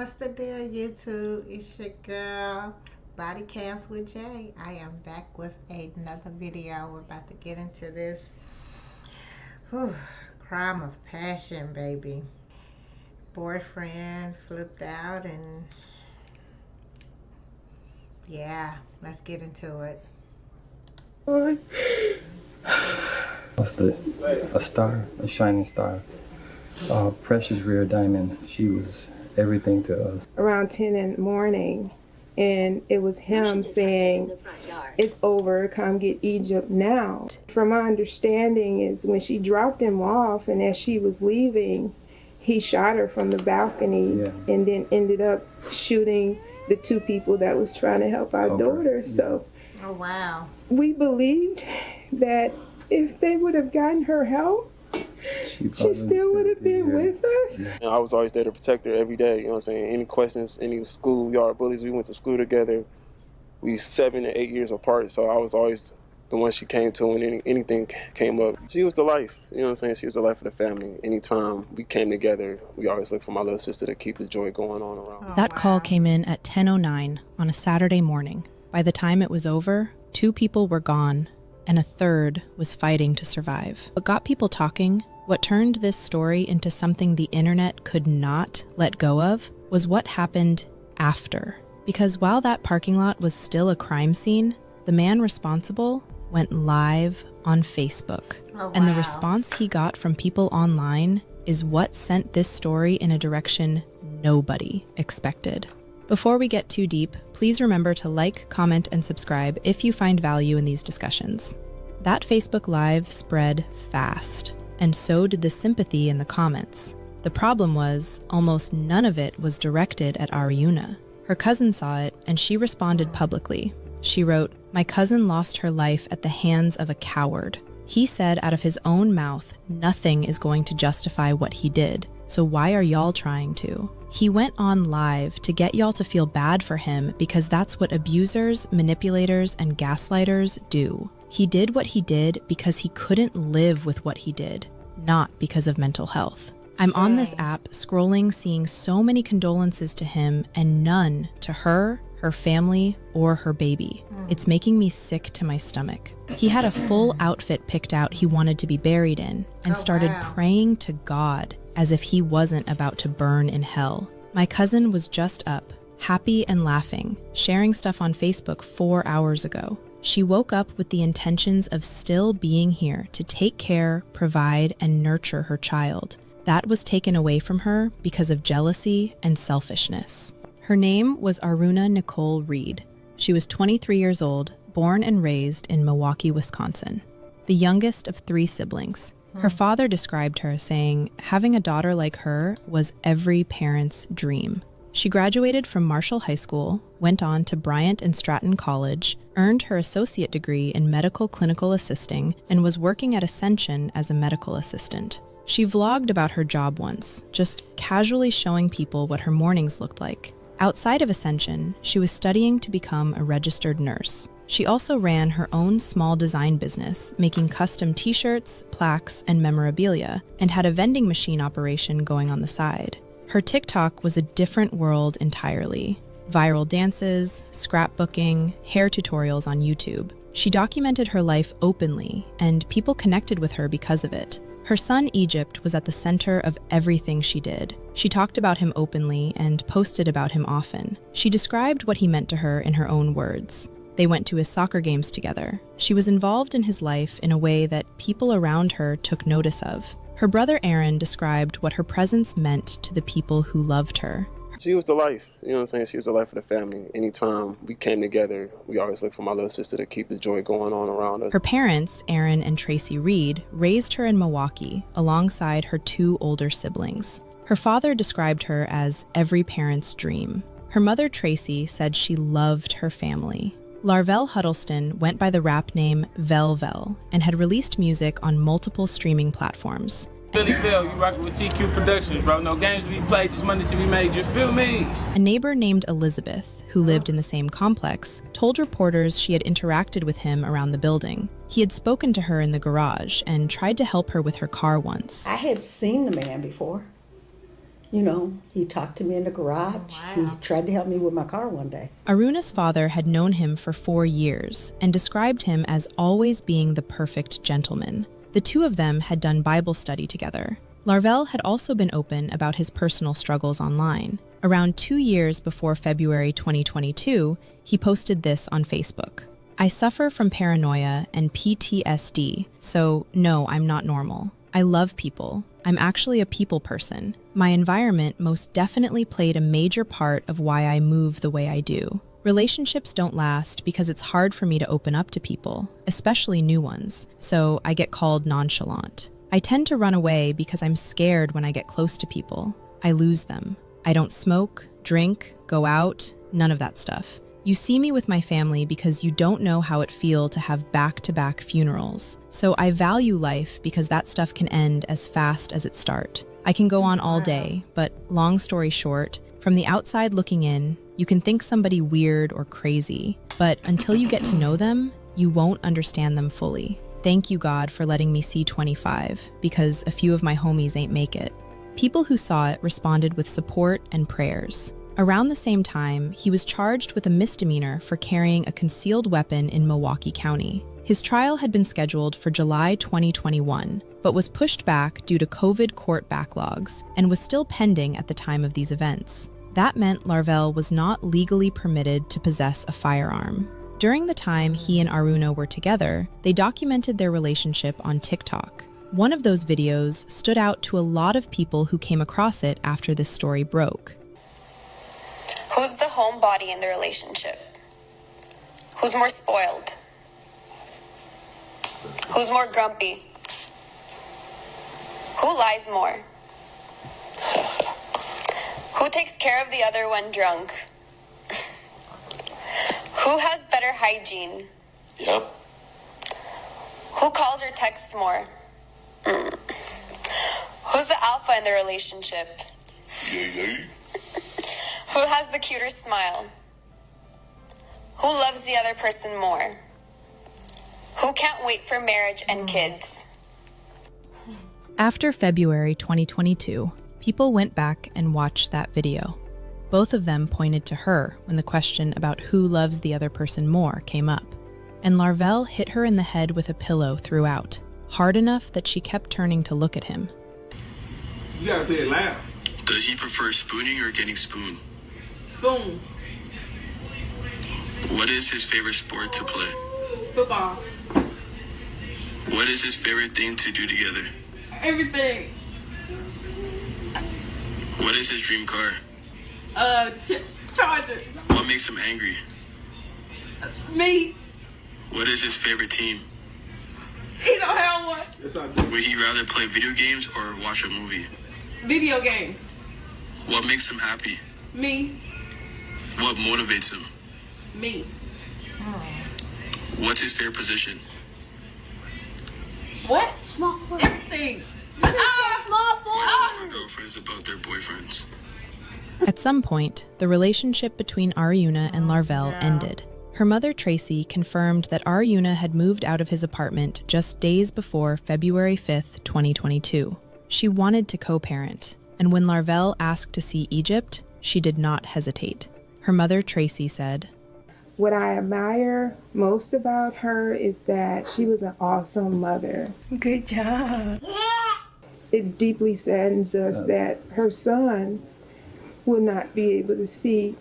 What's the deal, YouTube? It's your girl, Bodycams with Jay. I am back with another video. We're about to get into this crime of passion, baby. Boyfriend flipped out, and yeah, let's get into it. What's a star, a shining star, precious rare diamond. She was everything to us. Around 10 in the morning, and it was him saying, "It's over, come get Egypt now." From my understanding is when she dropped him off and as she was leaving, he shot her from the balcony and then ended up shooting the two people that was trying to help our daughter. So Oh, wow. we believed that if they would have gotten her help, she still would have been with us. And I was always there to protect her every day, you know what I'm saying? Any questions, any schoolyard bullies, we went to school together. We 7 to 8 years apart, so I was always the one she came to when anything came up. She was the life, you know what I'm saying? She was the life of the family. Anytime we came together, we always looked for my little sister to keep the joy going on around. That call came in at 10:09 on a Saturday morning. By the time it was over, 2 people were gone, and a third was fighting to survive. What got people talking, what turned this story into something the internet could not let go of, was what happened after. Because while that parking lot was still a crime scene, the man responsible went live on Facebook. Oh, wow. And the response he got from people online is what sent this story in a direction nobody expected. Before we get too deep, please remember to like, comment, and subscribe if you find value in these discussions. That Facebook Live spread fast, and so did the sympathy in the comments. The problem was, almost none of it was directed at Ariuna. Her cousin saw it, and she responded publicly. She wrote, "My cousin lost her life at the hands of a coward. He said out of his own mouth, nothing is going to justify what he did. So why are y'all trying to? He went on live to get y'all to feel bad for him because that's what abusers, manipulators, and gaslighters do. He did what he did because he couldn't live with what he did, not because of mental health. I'm on this app scrolling, seeing so many condolences to him and none to her family, or her baby. It's making me sick to my stomach. He had a full outfit picked out he wanted to be buried in and started praying to God as if he wasn't about to burn in hell. My cousin was just up, happy and laughing, sharing stuff on Facebook 4 hours ago. She woke up with the intentions of still being here to take care, provide, and nurture her child. That was taken away from her because of jealousy and selfishness. Her name was Aruna Nicole Reed. She was 23 years old, born and raised in Milwaukee, Wisconsin, the youngest of 3 siblings. Her father described her saying, having a daughter like her was every parent's dream. She graduated from Marshall High School, went on to Bryant and Stratton College, earned her associate degree in medical clinical assisting, and was working at Ascension as a medical assistant. She vlogged about her job once, just casually showing people what her mornings looked like. Outside of Ascension, she was studying to become a registered nurse. She also ran her own small design business, making custom t-shirts, plaques, and memorabilia, and had a vending machine operation going on the side. Her TikTok was a different world entirely. Viral dances, scrapbooking, hair tutorials on YouTube. She documented her life openly, and people connected with her because of it. Her son Egypt was at the center of everything she did. She talked about him openly and posted about him often. She described what he meant to her in her own words. They went to his soccer games together. She was involved in his life in a way that people around her took notice of. Her brother Aaron described what her presence meant to the people who loved her. She was the life, you know what I'm saying? She was the life of the family. Anytime we came together, we always looked for my little sister to keep the joy going on around us. Her parents, Aaron and Tracy Reed, raised her in Milwaukee alongside her 2 older siblings. Her father described her as every parent's dream. Her mother, Tracy, said she loved her family. Larvell Huddleston went by the rap name Velvel and had released music on multiple streaming platforms. Billy Bell, you rockin' with TQ Productions, bro. No games to be played, just money to be made, you feel me? A neighbor named Elizabeth, who lived in the same complex, told reporters she had interacted with him around the building. He had spoken to her in the garage and tried to help her with her car once. I had seen the man before. You know, he talked to me in the garage. Wow. He tried to help me with my car one day. Aruna's father had known him for 4 years and described him as always being the perfect gentleman. The two of them had done Bible study together. Larvell had also been open about his personal struggles online. Around 2 years before February 2022, he posted this on Facebook. "I suffer from paranoia and PTSD, so no, I'm not normal. I love people. I'm actually a people person. My environment most definitely played a major part of why I move the way I do. Relationships don't last because it's hard for me to open up to people, especially new ones, so I get called nonchalant. I tend to run away because I'm scared when I get close to people. I lose them. I don't smoke, drink, go out, none of that stuff. You see me with my family because you don't know how it feels to have back-to-back funerals. So I value life because that stuff can end as fast as it starts. I can go on all day, but long story short, from the outside looking in, you can think somebody weird or crazy, but until you get to know them, you won't understand them fully. Thank you, God, for letting me see 25, because a few of my homies ain't make it." People who saw it responded with support and prayers. Around the same time, he was charged with a misdemeanor for carrying a concealed weapon in Milwaukee County. His trial had been scheduled for July 2021, but was pushed back due to COVID court backlogs and was still pending at the time of these events. That meant Larvell was not legally permitted to possess a firearm. During the time he and Aruna were together, they documented their relationship on TikTok. One of those videos stood out to a lot of people who came across it after this story broke. Who's the homebody in the relationship? Who's more spoiled? Who's more grumpy? Who lies more? Who takes care of the other when drunk? Who has better hygiene? Yep. Who calls or texts more? Who's the alpha in the relationship? Yeah. Who has the cuter smile? Who loves the other person more? Who can't wait for marriage and kids? After February 2022, people went back and watched that video. Both of them pointed to her when the question about who loves the other person more came up. And Larvell hit her in the head with a pillow throughout, hard enough that she kept turning to look at him. You gotta say it loud. Does he prefer spooning or getting spooned? Boom. What is his favorite sport to play? Football. What is his favorite thing to do together? Everything. What is his dream car? Charger. What makes him angry? Me. What is his favorite team? He don't have one. Yes, I do. Would he rather play video games or watch a movie? Video games. What makes him happy? Me. What motivates him? Me. What's his favorite position? What? Everything. For girlfriends about their boyfriends. At some point, the relationship between Aruna and Larvell ended. Her mother, Tracy, confirmed that Aruna had moved out of his apartment just days before February 5th, 2022. She wanted to co-parent, and when Larvell asked to see Egypt, she did not hesitate. Her mother, Tracy, said, What I admire most about her is that she was an awesome mother. Good job. It deeply saddens us that her son will not be able to see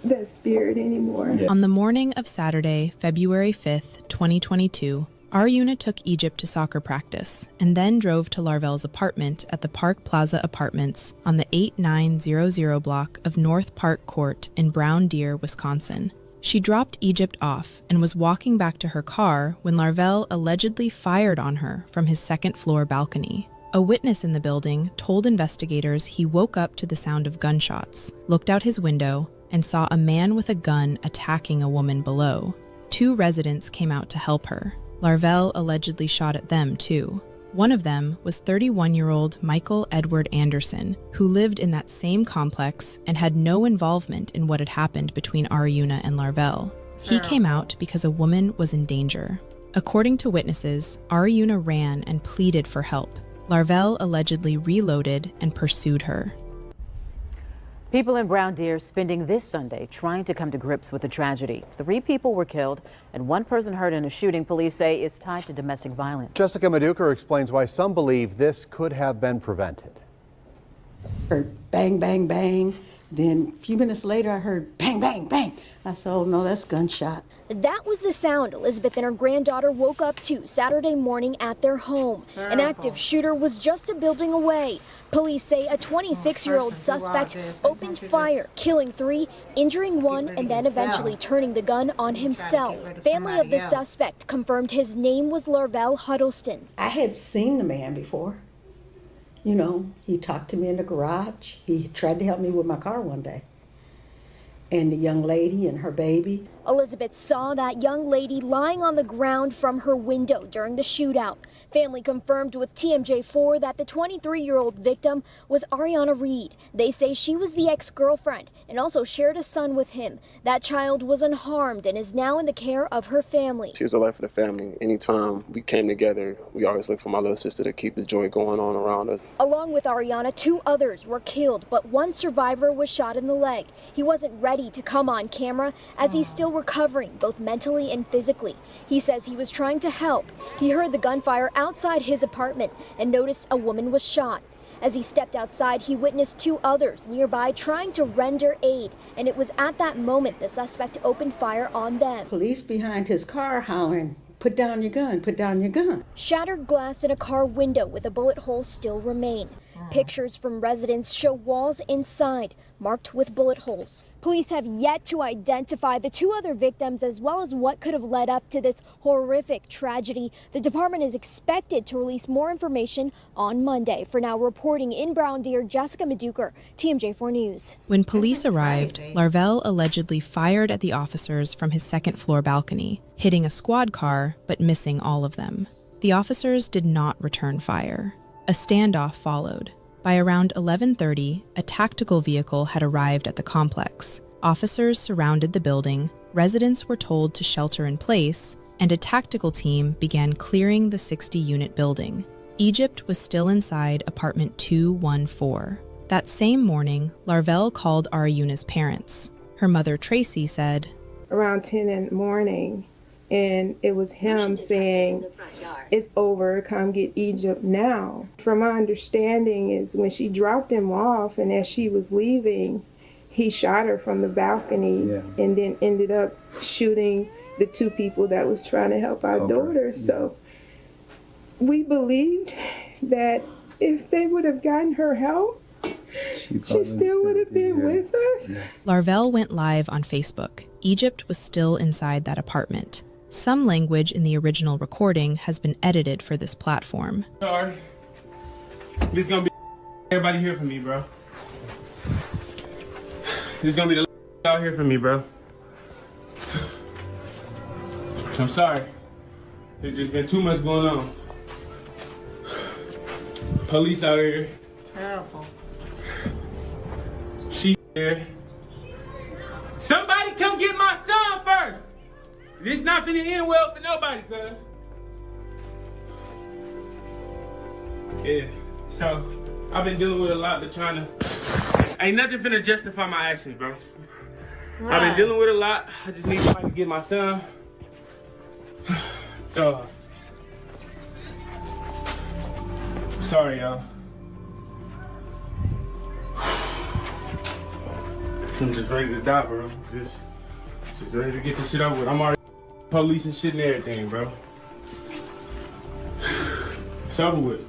that spirit anymore. On the morning of Saturday, February 5th, 2022, Aruna took Egypt to soccer practice and then drove to Larvell's apartment at the Park Plaza Apartments on the 8900 block of North Park Court in Brown Deer, Wisconsin. She dropped Egypt off and was walking back to her car when Larvell allegedly fired on her from his second-floor balcony. A witness in the building told investigators he woke up to the sound of gunshots, looked out his window, and saw a man with a gun attacking a woman below. 2 residents came out to help her. Larvell allegedly shot at them, too. One of them was 31-year-old Michael Edward Anderson, who lived in that same complex and had no involvement in what had happened between Aruna and Larvell. He came out because a woman was in danger. According to witnesses, Aruna ran and pleaded for help. Larvell allegedly reloaded and pursued her. People in Brown Deer spending this Sunday trying to come to grips with the tragedy. 3 people were killed and 1 person hurt in a shooting police say is tied to domestic violence. Jessica Maduker explains why some believe this could have been prevented. Heard bang, bang, bang. Then a few minutes later, I heard bang, bang, bang. I said, oh no, that's gunshots. That was the sound Elizabeth and her granddaughter woke up to Saturday morning at their home. Terrible. An active shooter was just a building away. Police say a 26-year-old suspect opened fire, killing 3, injuring 1, and then eventually turning the gun on himself. Family of the suspect confirmed his name was Larvell Huddleston. I had seen the man before. You know, he talked to me in the garage. He tried to help me with my car one day. And the young lady and her baby. Elizabeth saw that young lady lying on the ground from her window during the shootout. Family confirmed with TMJ4 that the 23-year-old victim was Ariana Reed. They say she was the ex-girlfriend and also shared a son with him. That child was unharmed and is now in the care of her family. She was the life of the family. Anytime we came together, we always looked for my little sister to keep the joy going on around us. Along with Ariana, 2 others were killed, but 1 survivor was shot in the leg. He wasn't ready to come on camera as he's still recovering, both mentally and physically. He says he was trying to help. He heard the gunfire outside his apartment and noticed a woman was shot. As he stepped outside, he witnessed 2 others nearby trying to render aid, and it was at that moment the suspect opened fire on them. Police behind his car hollering, put down your gun, put down your gun. Shattered glass in a car window with a bullet hole still remain. Pictures from residents show walls inside marked with bullet holes. Police have yet to identify the 2 other victims as well as what could have led up to this horrific tragedy. The department is expected to release more information on Monday. For now, reporting in Brown Deer, Jessica Maduker, TMJ4 News. When police arrived, Larvell allegedly fired at the officers from his 2nd floor balcony, hitting a squad car but missing all of them. The officers did not return fire. A standoff followed. By around 11:30, a tactical vehicle had arrived at the complex. Officers surrounded the building, residents were told to shelter in place, and a tactical team began clearing the 60-unit building. Egypt was still inside apartment 214. That same morning, Larvell called Arayuna's parents. Her mother, Tracy, said, around 10 in the morning, and it was him saying, it's over, come get Egypt now. From my understanding is when she dropped him off and as she was leaving, he shot her from the balcony and then ended up shooting the 2 people that was trying to help our daughter. So we believed that if they would have gotten her help, she still would have been with us. Larvell went live on Facebook. Egypt was still inside that apartment. Some language in the original recording has been edited for this platform. Sorry. This is gonna be everybody here for me, bro. This is gonna be the out here for me, bro. I'm sorry. There's just been too much going on. Police out here. Terrible. She here. Somebody come get my son first. This not finna end well for nobody, cuz. Yeah, so I've been dealing with a lot, but trying to. Ain't nothing finna justify my actions, bro. Right. I've been dealing with a lot. I just need somebody to get my son. Sorry, y'all. I'm just ready to die, bro. Just ready to get this shit over with. I'm already police and shit and everything, bro. It's over with.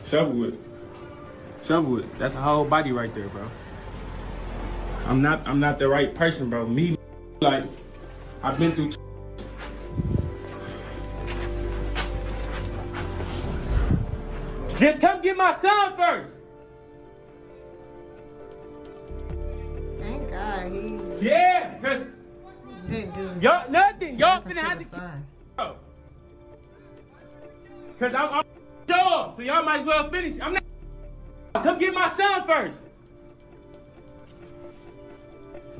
It's over with. It's over with. That's a whole body right there, bro. I'm not the right person, bro. Me, like, I've been through. Just come get my son first. Thank God he. Yeah, cause didn't do y'all nothing. Y'all finna have to. Son. Cause I'm sure, so y'all might as well finish. I'm not. Come get my son first.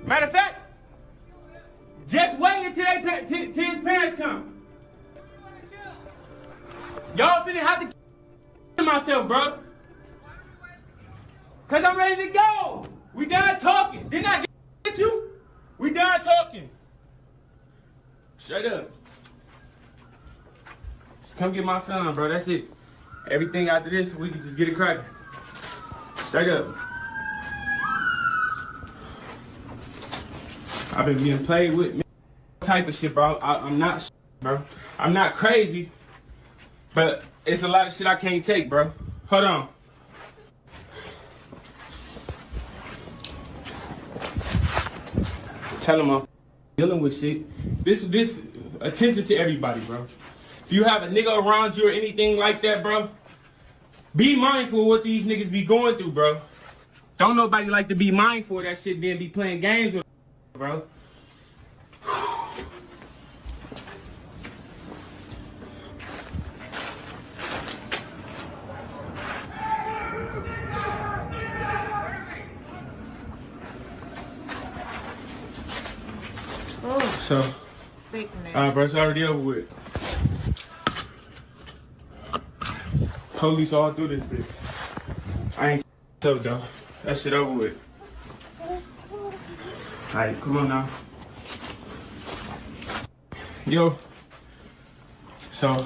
Matter of fact, just wait until his parents come. Y'all finna have to myself, bro. Cause I'm ready to go. We done talking. Didn't I just hit you? We done talking. Straight up. Just come get my son, bro. That's it. Everything after this, we can just get it cracking. Straight up. I've been being played with, type of shit, bro. I'm not, bro. I'm not crazy, but it's a lot of shit I can't take, bro. Hold on. Tell him I'm dealing with shit. This attention to everybody, bro. If you have a nigga around you or anything like that, bro, be mindful of what these niggas be going through, bro. Don't nobody like to be mindful of that shit, then be playing games with, bro. So, bro, it's already over with. Police all through this bitch. I ain't up though. That shit over with. Alright, come on now. Yo. So,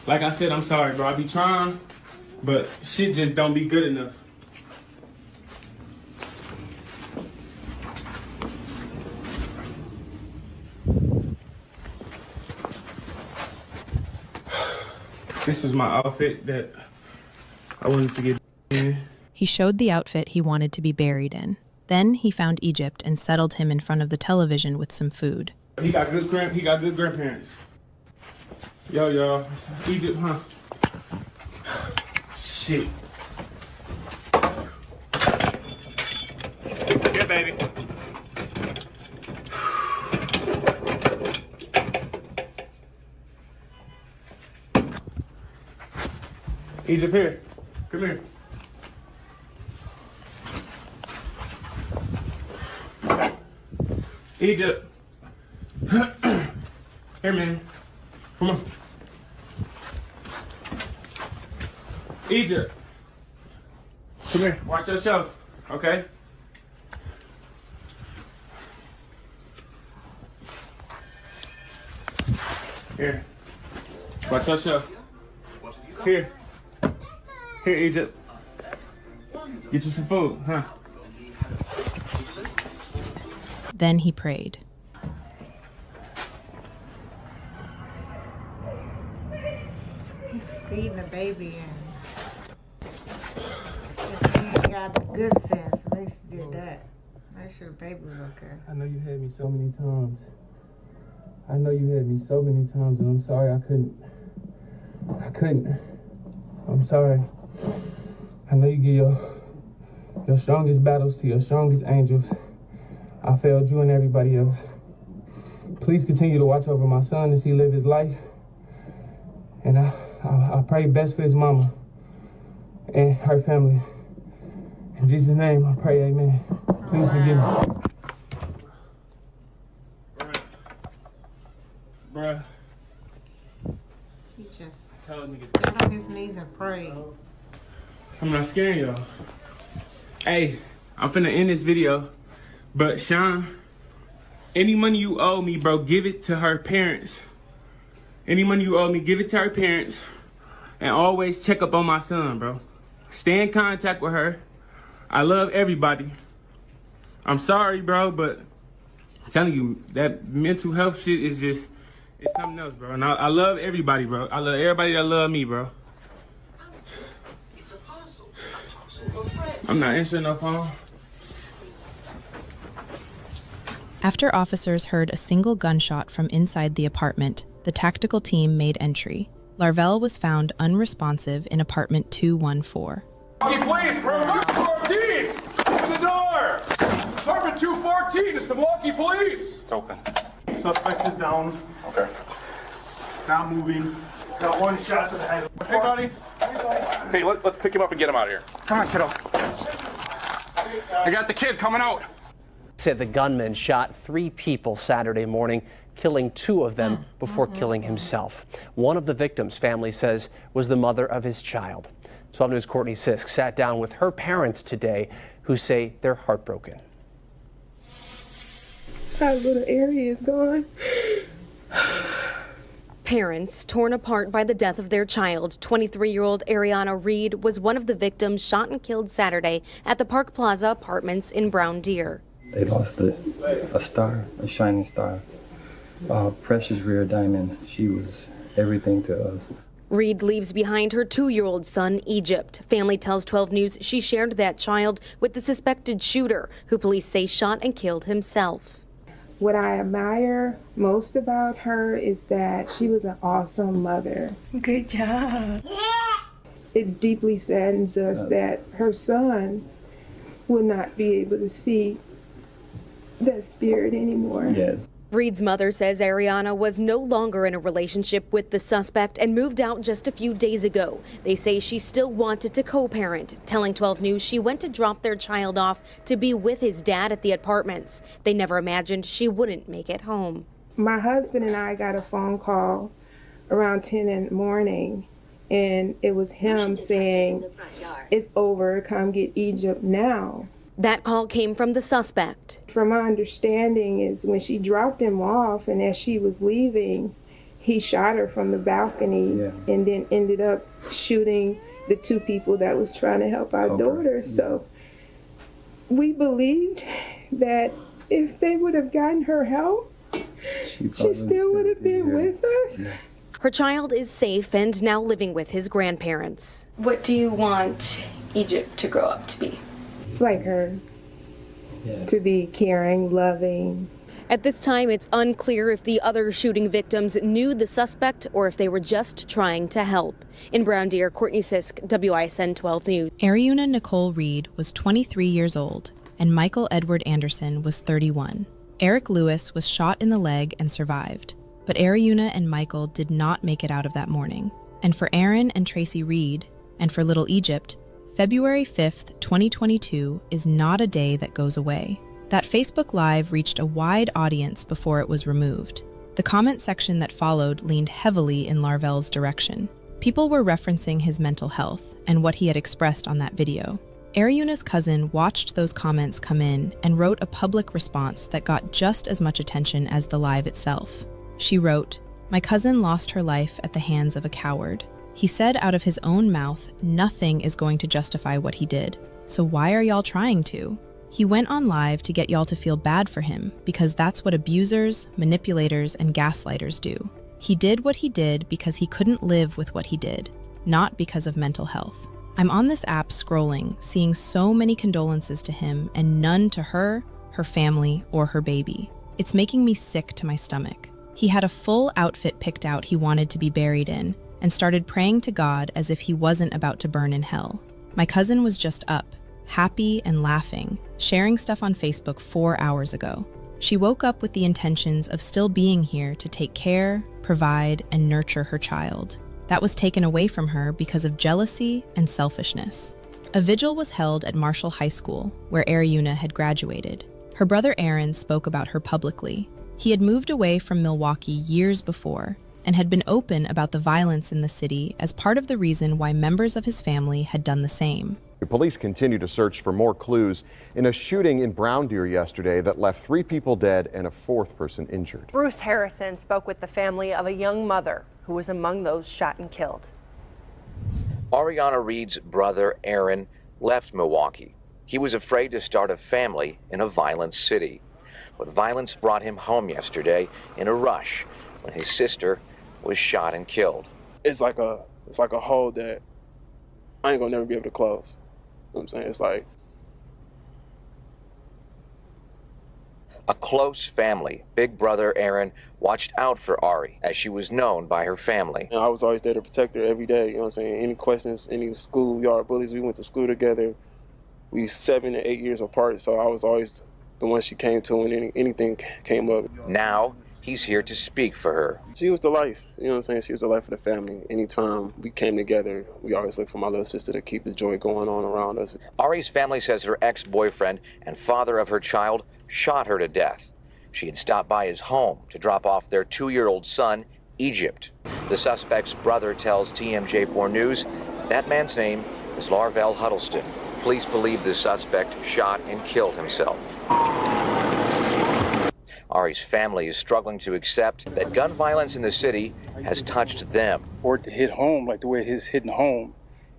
like I said, I'm sorry, bro. I be trying, but shit just don't be good enough. This was my outfit that I wanted to get in. He showed the outfit he wanted to be buried in. Then he found Egypt and settled him in front of the television with some food. He got good grandparents. Yo, y'all. Egypt, huh? Shit. Here, baby. Egypt, here. Come here. Egypt. Here, man. Come on. Egypt. Come here. Watch your show, okay? Here. Watch your show. Here. Here, Egypt. Get you some food, huh? Then he prayed. He's feeding the baby and he got good sense. At least he did that. Make sure the baby was okay. I know you had me so many times. And I'm sorry I couldn't. I'm sorry. I know you give your strongest battles to your strongest angels. I failed you and everybody else. Please continue to watch over my son as he live his life. And I pray best for his mama and her family. In Jesus' name, I pray, amen. Please forgive me. Bruh. He just Get got on his knees and prayed. I'm not scaring y'all. Hey, I'm finna end this video, but Sean, any money you owe me, bro, give it to her parents. Any money you owe me, give it to her parents, and always check up on my son, bro. Stay in contact with her. I love everybody. I'm sorry, bro, but I'm telling you, that mental health shit is just, it's something else, bro. And I love everybody, bro. I love everybody that love me, bro. I'm not answering no phone. After officers heard a single gunshot from inside the apartment, the tactical team made entry. Larvell was found unresponsive in apartment 214. Police, room 214! Open the door! Apartment 214, it's the Milwaukee Police! It's open. Suspect is down. Okay. Not moving. Got one shot to the head. Hey, buddy. Hey, let's pick him up and get him out of here. Come on, kiddo. I got the kid coming out. Said the gunman shot 3 people Saturday morning, killing 2 of them before killing himself. One of the victims, family says, was the mother of his child. 12 News' Courtney Sisk sat down with her parents today who say they're heartbroken. Our little area is gone. Parents torn apart by the death of their child. 23-year-old Ariana Reed was one of the victims shot and killed Saturday at the Park Plaza Apartments in Brown Deer. They lost a star, a shining star, a precious rare diamond. She was everything to us. Reed leaves behind her 2-year-old son, Egypt. Family tells 12 News she shared that child with the suspected shooter, who police say shot and killed himself. What I admire most about her is that she was an awesome mother. Good job. It deeply saddens us that her son will not be able to see that spirit anymore. Yes. Reed's mother says Ariana was no longer in a relationship with the suspect and moved out just a few days ago. They say she still wanted to co-parent, telling 12 News she went to drop their child off to be with his dad at the apartments. They never imagined she wouldn't make it home. My husband and I got a phone call around 10 in the morning, and it was him saying, "It's over, come get Egypt now." That call came from the suspect. From my understanding is when she dropped him off and as she was leaving, he shot her from the balcony and then ended up shooting the 2 people that was trying to help our daughter. So we believed that if they would have gotten her help, she still would have been with us. Yes. Her child is safe and now living with his grandparents. What do you want Egypt to grow up to be? Like her. Yes. To be caring, loving. At this time, it's unclear if the other shooting victims knew the suspect or if they were just trying to help. In Brown Deer, Courtney Sisk, WISN 12 News. Ariana Nicole Reed was 23 years old, and Michael Edward Anderson was 31. Eric Lewis was shot in the leg and survived, but Ariana and Michael did not make it out of that morning. And for Aaron and Tracy Reed, and for little Egypt, February 5th, 2022 is not a day that goes away. That Facebook Live reached a wide audience before it was removed. The comment section that followed leaned heavily in Larvell's direction. People were referencing his mental health and what he had expressed on that video. Ariana's cousin watched those comments come in and wrote a public response that got just as much attention as the live itself. She wrote, "My cousin lost her life at the hands of a coward. He said out of his own mouth, nothing is going to justify what he did. So why are y'all trying to? He went on live to get y'all to feel bad for him because that's what abusers, manipulators, and gaslighters do. He did what he did because he couldn't live with what he did, not because of mental health. I'm on this app scrolling, seeing so many condolences to him and none to her, her family, or her baby. It's making me sick to my stomach. He had a full outfit picked out he wanted to be buried in, and started praying to God as if he wasn't about to burn in hell. My cousin was just up, happy and laughing, sharing stuff on Facebook 4 hours ago. She woke up with the intentions of still being here to take care, provide, and nurture her child. That was taken away from her because of jealousy and selfishness. A vigil was held at Marshall High School, where Ariana had graduated. Her brother Aaron spoke about her publicly. He had moved away from Milwaukee years before, and had been open about the violence in the city as part of the reason why members of his family had done the same. Police continue to search for more clues in a shooting in Brown Deer yesterday that left 3 people dead and a 4th person injured. Bruce Harrison spoke with the family of a young mother who was among those shot and killed. Ariana Reed's brother, Aaron, left Milwaukee. He was afraid to start a family in a violent city. But violence brought him home yesterday in a rush when his sister was shot and killed. It's like a hole that I ain't gonna never be able to close. You know what I'm saying? It's like a close family. Big brother Aaron watched out for Ari as she was known by her family. I was always there to protect her every day. You know what I'm saying? Any questions, any schoolyard bullies, we went to school together. We 7 to 8 years apart, so I was always the one she came to when anything came up. Now he's here to speak for her. She was the life, you know what I'm saying? She was the life of the family. Anytime we came together, we always looked for my little sister to keep the joy going on around us. Ari's family says her ex-boyfriend and father of her child shot her to death. She had stopped by his home to drop off their 2-year-old son, Egypt. The suspect's brother tells TMJ4 News that man's name is Larvell Huddleston. Police believe the suspect shot and killed himself. Ari's family is struggling to accept that gun violence in the city has touched them. Or to hit home like the way he's hitting home,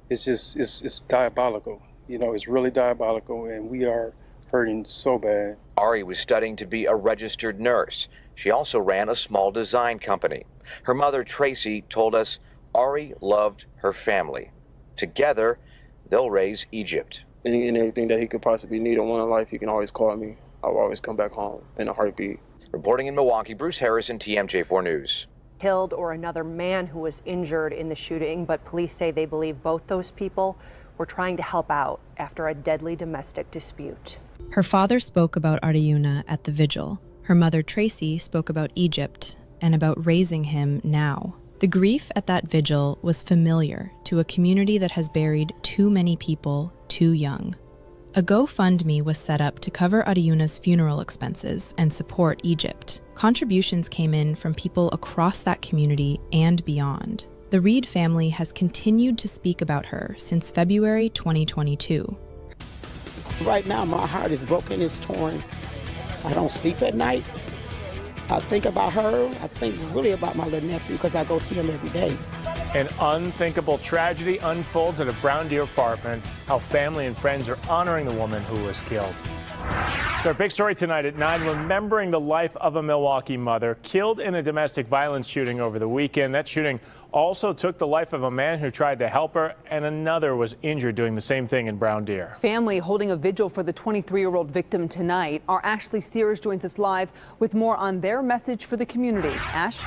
it's diabolical. You know, it's really diabolical, and we are hurting so bad. Ari was studying to be a registered nurse. She also ran a small design company. Her mother, Tracy, told us Ari loved her family. Together, they'll raise Egypt. Any and everything that he could possibly need in one life, he can always call me. I'll always come back home in a heartbeat. Reporting in Milwaukee, Bruce Harrison, TMJ4 News. Killed or another man who was injured in the shooting, but police say they believe both those people were trying to help out after a deadly domestic dispute. Her father spoke about Ariuna at the vigil. Her mother, Tracy, spoke about Egypt and about raising him now. The grief at that vigil was familiar to a community that has buried too many people too young. A GoFundMe was set up to cover Ariuna's funeral expenses and support Egypt. Contributions came in from people across that community and beyond. The Reed family has continued to speak about her since February 2022. Right now, my heart is broken, it's torn. I don't sleep at night. I think about her. I think really about my little nephew because I go see him every day. An unthinkable tragedy unfolds at a Brown Deer apartment. How family and friends are honoring the woman who was killed. So our big story tonight at 9, remembering the life of a Milwaukee mother killed in a domestic violence shooting over the weekend. That shooting also took the life of a man who tried to help her, and another was injured doing the same thing in Brown Deer. Family holding a vigil for the 23-year-old victim tonight. Our Ashley Sears joins us live with more on their message for the community. Ash?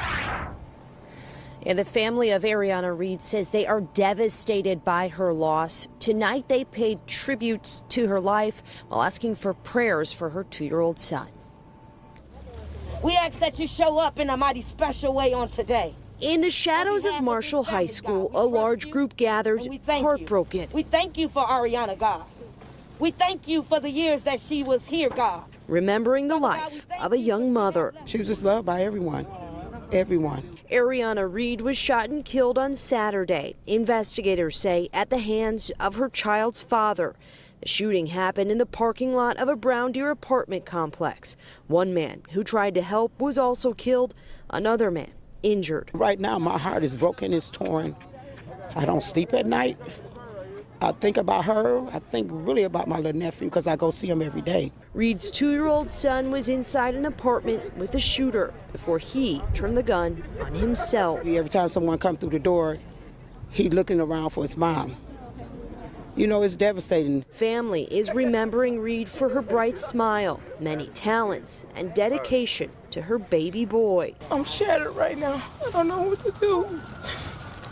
And the family of Ariana Reed says they are devastated by her loss. Tonight, they paid tributes to her life while asking for prayers for her 2-year-old son. We ask that you show up in a mighty special way on today. In the shadows of Marshall High School, a large group gathers, heartbroken. We thank you for Ariana, God. We thank you for the years that she was here, God. Remembering the life of a young mother. She was just loved by everyone. Everyone. Ariana Reed was shot and killed on Saturday, investigators say, at the hands of her child's father. The shooting happened in the parking lot of a Brown Deer apartment complex. One man who tried to help was also killed, another man injured. Right now, my heart is broken, it's torn. I don't sleep at night. I think about her. I think really about my little nephew because I go see him every day. Reed's 2-year-old son was inside an apartment with the shooter before he turned the gun on himself. Every time someone comes through the door, he's looking around for his mom. You know, it's devastating. Family is remembering Reed for her bright smile, many talents, and dedication to her baby boy. I'm shattered right now. I don't know what to do.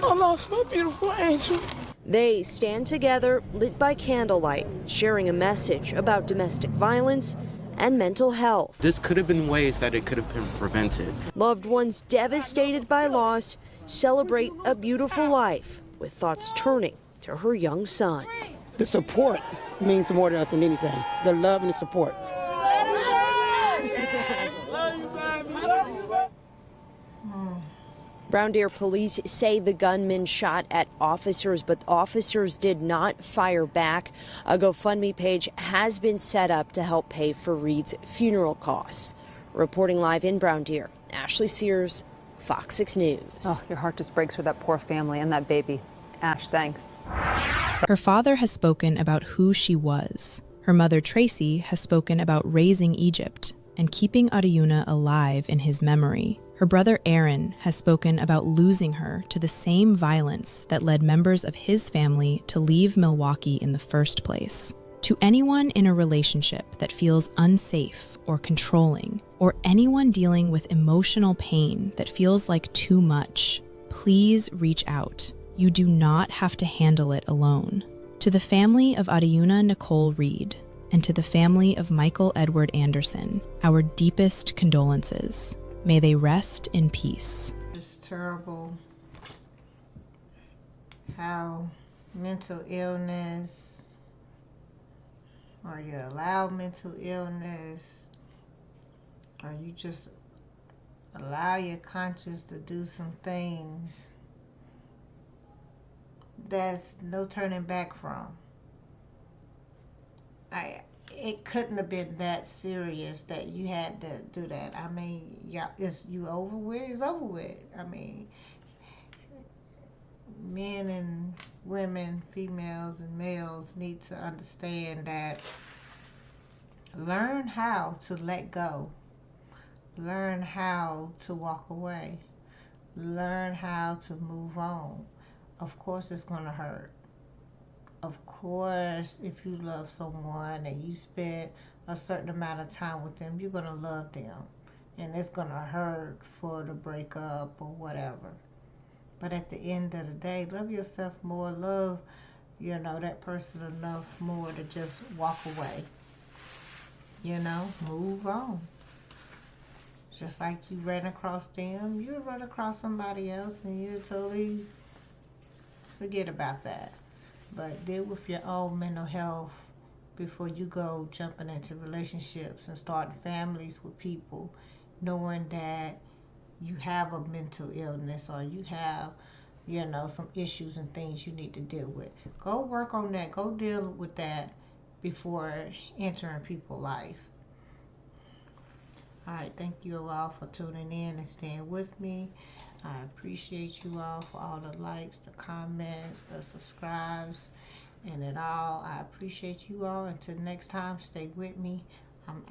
I lost my beautiful angel. They stand together, lit by candlelight, sharing a message about domestic violence and mental health. This could have been ways that it could have been prevented. Loved ones devastated by loss celebrate a beautiful life, with thoughts turning to her young son. The support means more to us than anything. The love and the support. Brown Deer police say the gunman shot at officers, but officers did not fire back. A GoFundMe page has been set up to help pay for Reed's funeral costs. Reporting live in Brown Deer, Ashley Sears, Fox 6 News. Oh, your heart just breaks for that poor family and that baby. Ash, thanks. Her father has spoken about who she was. Her mother, Tracy, has spoken about raising Egypt and keeping Ariuna alive in his memory. Her brother Aaron has spoken about losing her to the same violence that led members of his family to leave Milwaukee in the first place. To anyone in a relationship that feels unsafe or controlling, or anyone dealing with emotional pain that feels like too much, please reach out. You do not have to handle it alone. To the family of Ariuna Nicole Reed, and to the family of Michael Edward Anderson, our deepest condolences. May they rest in peace. It's terrible how mental illness, or you allow mental illness, or you just allow your conscience to do some things that's no turning back from. It couldn't have been that serious that you had to do that. I mean, yeah, it's you over with. It's over with. I mean, men and women, females and males need to understand that. Learn how to let go. Learn how to walk away. Learn how to move on. Of course, it's going to hurt. Of course, if you love someone and you spend a certain amount of time with them, you're going to love them. And it's going to hurt for the breakup or whatever. But at the end of the day, love yourself more. Love, that person enough more to just walk away. Move on. Just like you ran across them, you run across somebody else and you totally forget about that. But deal with your own mental health before you go jumping into relationships and starting families with people, knowing that you have a mental illness or you have, some issues and things you need to deal with. Go work on that. Go deal with that before entering people's life. All right, thank you all for tuning in and staying with me. I appreciate you all for all the likes, the comments, the subscribes, and it all. I appreciate you all. Until next time, stay with me. I'm out.